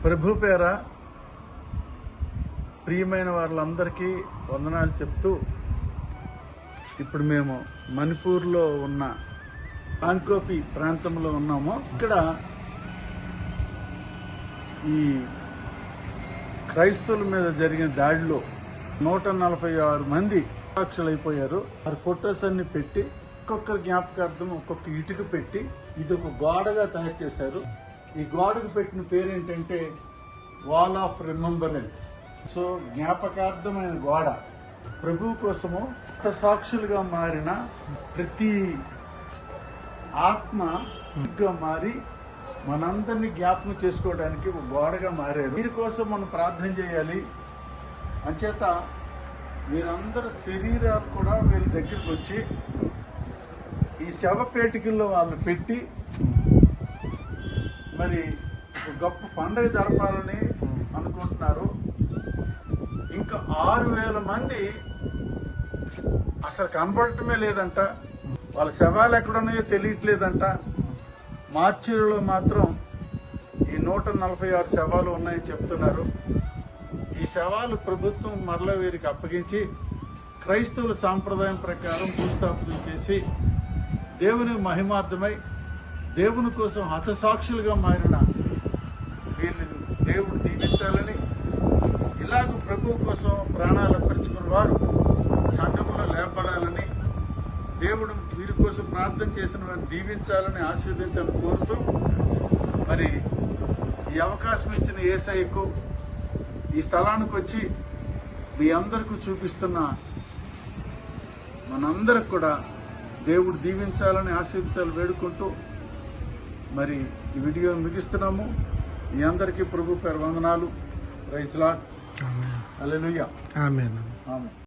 ప్రభు పేర ప్రియమైన వాళ్ళందరికీ వందనాలు చెప్తూ, ఇప్పుడు మేము మణిపూర్లో ఉన్న కాంకోపి ప్రాంతంలో ఉన్నాము. ఇక్కడ ఈ క్రైస్తవుల మీద జరిగిన దాడిలో 146 మంది సాక్షులైపోయారు. వారి ఫొటోస్ అన్ని పెట్టి ఒక్కొక్కరి జ్ఞాపకార్థం ఒక్కొక్క ఇటుక పెట్టి ఇది ఒక గోడగా తయారు చేశారు. ఈ గోడకు పెట్టిన పేరు ఏంటంటే వాల్ ఆఫ్ రిమెంబరెన్స్. సో జ్ఞాపకార్థమైన గోడ. ప్రభు కోసము సాక్షులుగా మారిన ప్రతి ఆత్మగా మారి మనందరినీ జ్ఞాపకం చేసుకోవడానికి ఒక గోడగా మారారు. వీరి కోసం మనం ప్రార్థన చేయాలి. అంచేత వీరందరూ శరీరాలు కూడా వీళ్ళ దగ్గరికి వచ్చి ఈ శవపేటికల్లో వాళ్ళు పెట్టి మరి ఒక గొప్ప పండుగ జరపాలని అనుకుంటున్నారు. ఇంకా 6,000 మంది అసలు కనబడటమే లేదంట. వాళ్ళ శవాలు ఎక్కడున్నాయో తెలియట్లేదంట. మార్చిలో మాత్రం ఈ 146 శవాలు ఉన్నాయని చెప్తున్నారు. ఈ శవాలు ప్రభుత్వం మరలా వీరికి అప్పగించి క్రైస్తవుల సాంప్రదాయం ప్రకారం భూస్థాపన చేసి దేవుని మహిమార్థమై దేవుని కోసం హతసాక్షులుగా మారిన వీళ్ళని దేవుడు దీవించాలని, ఇలాగ ప్రభు కోసం ప్రాణాలు అర్పించుకున్న వారు సంఘంలో లేపడాలని, దేవుడు వీరి కోసం ప్రార్థన చేసిన వారిని దీవించాలని, ఆశీర్వదించాలని కోరుతూ, మరి ఈ అవకాశం ఇచ్చిన యేసయ్యకు ఈ స్థలానికి వచ్చి మీ అందరికీ చూపిస్తున్న మనందరికి కూడా దేవుడు దీవించాలని, ఆశీర్వదించాలని వేడుకుంటూ మరి ఈ వీడియో ముగిస్తున్నాము. మీ అందరికీ ప్రభు పేరు వందనాలు. Praise lord. హల్లెలూయా. ఆమేన్. ఆమేన్.